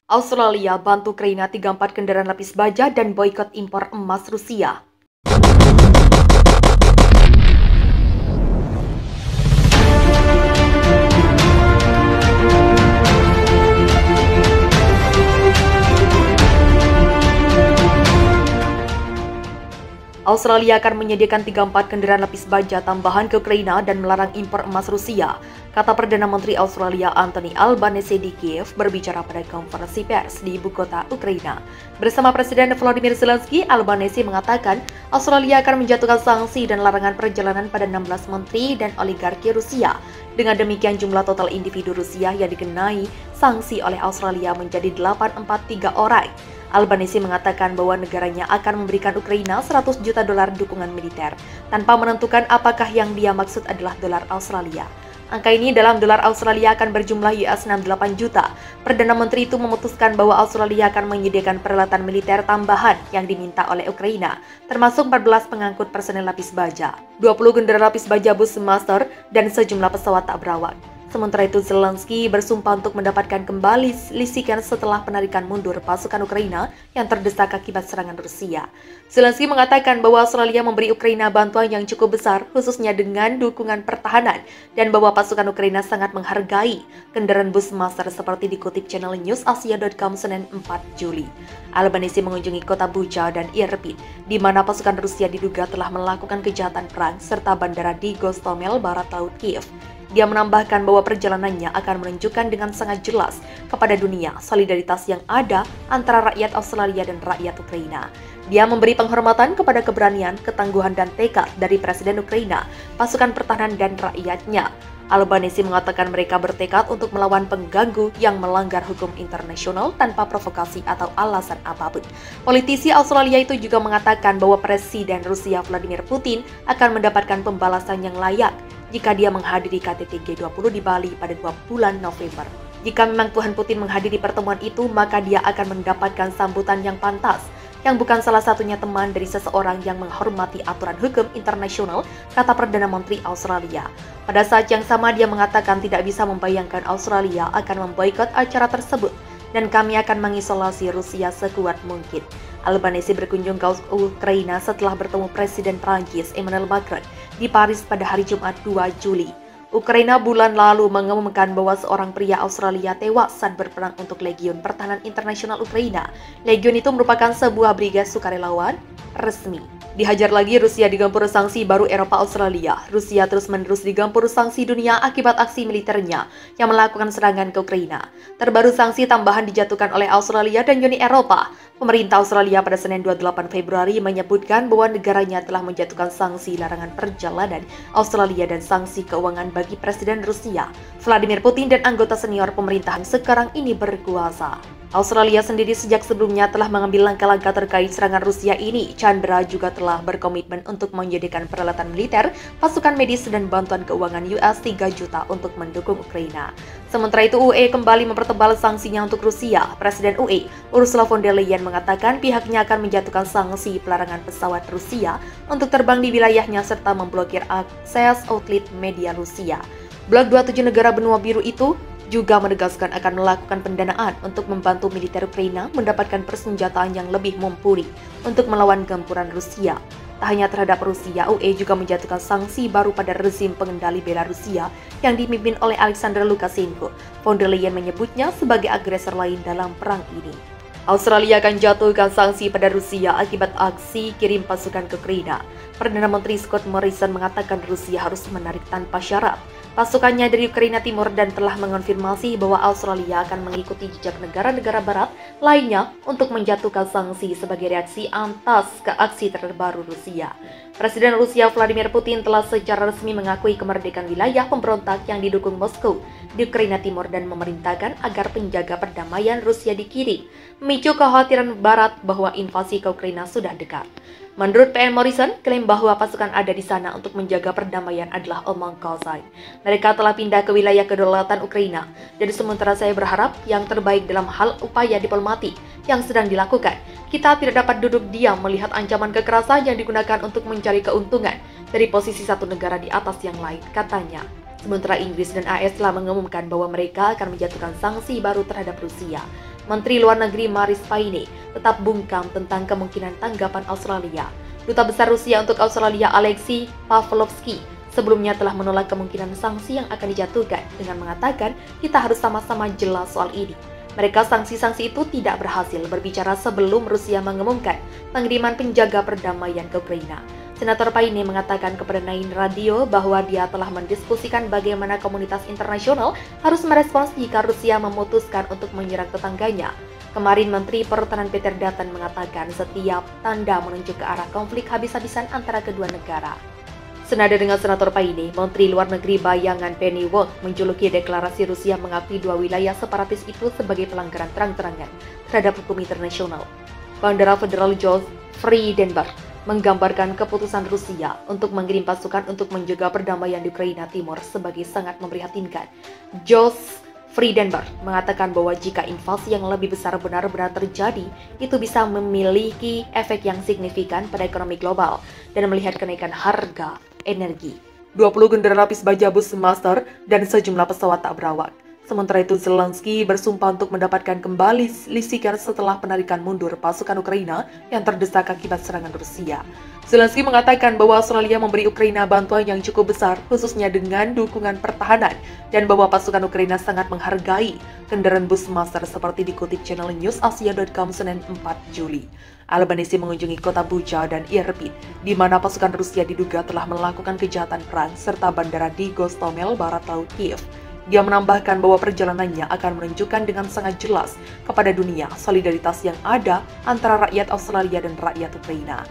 Australia bantu Ukraina 34 kendaraan lapis baja dan boikot impor emas Rusia. Australia akan menyediakan 34 kendaraan lapis baja tambahan ke Ukraina dan melarang impor emas Rusia, kata Perdana Menteri Australia Anthony Albanese di Kiev berbicara pada konferensi pers di ibu kota Ukraina. Bersama Presiden Volodymyr Zelensky, Albanese mengatakan Australia akan menjatuhkan sanksi dan larangan perjalanan pada 16 menteri dan oligarki Rusia. Dengan demikian jumlah total individu Rusia yang dikenai sanksi oleh Australia menjadi 843 orang. Albanese mengatakan bahwa negaranya akan memberikan Ukraina 100 juta dolar dukungan militer, tanpa menentukan apakah yang dia maksud adalah dolar Australia. Angka ini dalam dolar Australia akan berjumlah US68 juta. Perdana Menteri itu memutuskan bahwa Australia akan menyediakan peralatan militer tambahan yang diminta oleh Ukraina, termasuk 14 pengangkut personel lapis baja, 20 kendaraan lapis baja Bushmaster, dan sejumlah pesawat tak berawak. Sementara itu, Zelensky bersumpah untuk mendapatkan kembali lisikan setelah penarikan mundur pasukan Ukraina yang terdesak akibat serangan Rusia. Zelensky mengatakan bahwa Australia memberi Ukraina bantuan yang cukup besar, khususnya dengan dukungan pertahanan, dan bahwa pasukan Ukraina sangat menghargai kendaraan Bushmaster seperti dikutip channel newsasia.com Senin 4 Juli. Albanese mengunjungi kota Bucha dan Irpin, di mana pasukan Rusia diduga telah melakukan kejahatan perang, serta bandara di Gostomel, barat laut Kiev. Dia menambahkan bahwa perjalanannya akan menunjukkan dengan sangat jelas kepada dunia solidaritas yang ada antara rakyat Australia dan rakyat Ukraina. Dia memberi penghormatan kepada keberanian, ketangguhan, dan tekad dari Presiden Ukraina, pasukan pertahanan, dan rakyatnya. Albanese mengatakan mereka bertekad untuk melawan pengganggu yang melanggar hukum internasional tanpa provokasi atau alasan apapun. Politisi Australia itu juga mengatakan bahwa Presiden Rusia Vladimir Putin akan mendapatkan pembalasan yang layak jika dia menghadiri KTT G20 di Bali pada 2 bulan November. Jika memang Tuhan Putin menghadiri pertemuan itu, maka dia akan mendapatkan sambutan yang pantas, yang bukan salah satunya teman dari seseorang yang menghormati aturan hukum internasional, kata Perdana Menteri Australia. Pada saat yang sama, dia mengatakan tidak bisa membayangkan Australia akan memboikot acara tersebut, dan kami akan mengisolasi Rusia sekuat mungkin. Albanese berkunjung ke Ukraina setelah bertemu Presiden Prancis Emmanuel Macron di Paris pada hari Jumat 2 Juli. Ukraina bulan lalu mengumumkan bahwa seorang pria Australia tewas saat berperang untuk Legiun Pertahanan Internasional Ukraina. Legiun itu merupakan sebuah brigade sukarelawan resmi. Dihajar lagi, Rusia digempur sanksi baru Eropa Australia. Rusia terus-menerus digempur sanksi dunia akibat aksi militernya yang melakukan serangan ke Ukraina. Terbaru sanksi tambahan dijatuhkan oleh Australia dan Uni Eropa. Pemerintah Australia pada Senin 28 Februari menyebutkan bahwa negaranya telah menjatuhkan sanksi larangan perjalanan Australia dan sanksi keuangan bagi Presiden Rusia Vladimir Putin dan anggota senior pemerintahan sekarang ini berkuasa. Australia sendiri sejak sebelumnya telah mengambil langkah-langkah terkait serangan Rusia ini. Chandra juga telah berkomitmen untuk menyediakan peralatan militer, pasukan medis, dan bantuan keuangan US 3 juta untuk mendukung Ukraina. Sementara itu, UE kembali mempertebal sanksinya untuk Rusia. Presiden UE, Ursula von der Leyen, mengatakan pihaknya akan menjatuhkan sanksi pelarangan pesawat Rusia untuk terbang di wilayahnya serta memblokir akses outlet media Rusia. Blok 27 negara benua biru itu juga menegaskan akan melakukan pendanaan untuk membantu militer Ukraina mendapatkan persenjataan yang lebih mumpuni untuk melawan gempuran Rusia. Tak hanya terhadap Rusia, UE juga menjatuhkan sanksi baru pada rezim pengendali Belarusia yang dipimpin oleh Alexander Lukashenko. Von der Leyen menyebutnya sebagai agresor lain dalam perang ini. Australia akan jatuhkan sanksi pada Rusia akibat aksi kirim pasukan ke Ukraina. Perdana Menteri Scott Morrison mengatakan Rusia harus menarik tanpa syarat pasukannya dari Ukraina Timur dan telah mengonfirmasi bahwa Australia akan mengikuti jejak negara-negara barat lainnya untuk menjatuhkan sanksi sebagai reaksi atas ke aksi terbaru Rusia. Presiden Rusia Vladimir Putin telah secara resmi mengakui kemerdekaan wilayah pemberontak yang didukung Moskow di Ukraina Timur dan memerintahkan agar penjaga perdamaian Rusia dikirim, memicu kekhawatiran Barat bahwa invasi ke Ukraina sudah dekat. Menurut PM Morrison, klaim bahwa pasukan ada di sana untuk menjaga perdamaian adalah omong kosong. Mereka telah pindah ke wilayah kedaulatan Ukraina. Jadi sementara saya berharap yang terbaik dalam hal upaya diplomatik yang sedang dilakukan. Kita tidak dapat duduk diam melihat ancaman kekerasan yang digunakan untuk mencari keuntungan dari posisi satu negara di atas yang lain, katanya. Sementara Inggris dan AS telah mengumumkan bahwa mereka akan menjatuhkan sanksi baru terhadap Rusia. Menteri Luar Negeri Maris Payne tetap bungkam tentang kemungkinan tanggapan Australia. Duta Besar Rusia untuk Australia Alexei Pavlovsky sebelumnya telah menolak kemungkinan sanksi yang akan dijatuhkan dengan mengatakan kita harus sama-sama jelas soal ini. Mereka sanksi-sanksi itu tidak berhasil berbicara sebelum Rusia mengumumkan pengiriman penjaga perdamaian ke Ukraina. Senator Payne mengatakan kepada Nine Radio bahwa dia telah mendiskusikan bagaimana komunitas internasional harus merespons jika Rusia memutuskan untuk menyerang tetangganya. Kemarin Menteri Pertahanan Peter Dutton mengatakan setiap tanda menunjuk ke arah konflik habis-habisan antara kedua negara. Senada dengan Senator Payne, Menteri Luar Negeri Bayangan Penny Wong menjuluki deklarasi Rusia mengakui dua wilayah separatis itu sebagai pelanggaran terang-terangan terhadap hukum internasional. Bandara Federal Jos Frydenberg menggambarkan keputusan Rusia untuk mengirim pasukan untuk menjaga perdamaian di Ukraina Timur sebagai sangat memprihatinkan. Jos Frydenberg mengatakan bahwa jika invasi yang lebih besar benar-benar terjadi, itu bisa memiliki efek yang signifikan pada ekonomi global dan melihat kenaikan harga energi. 20 kendaraan lapis baja bus master dan sejumlah pesawat tak berawak. Sementara itu, Zelensky bersumpah untuk mendapatkan kembali lisikan setelah penarikan mundur pasukan Ukraina yang terdesak akibat serangan Rusia. Zelensky mengatakan bahwa Australia memberi Ukraina bantuan yang cukup besar, khususnya dengan dukungan pertahanan, dan bahwa pasukan Ukraina sangat menghargai kendaraan bus master seperti dikutip channel newsasia.com Senin 4 Juli. Albanese mengunjungi kota Bucha dan Irpin, di mana pasukan Rusia diduga telah melakukan kejahatan perang, serta bandara di Gostomel, barat laut Kiev. Dia menambahkan bahwa perjalanannya akan menunjukkan dengan sangat jelas kepada dunia solidaritas yang ada antara rakyat Australia dan rakyat Ukraina.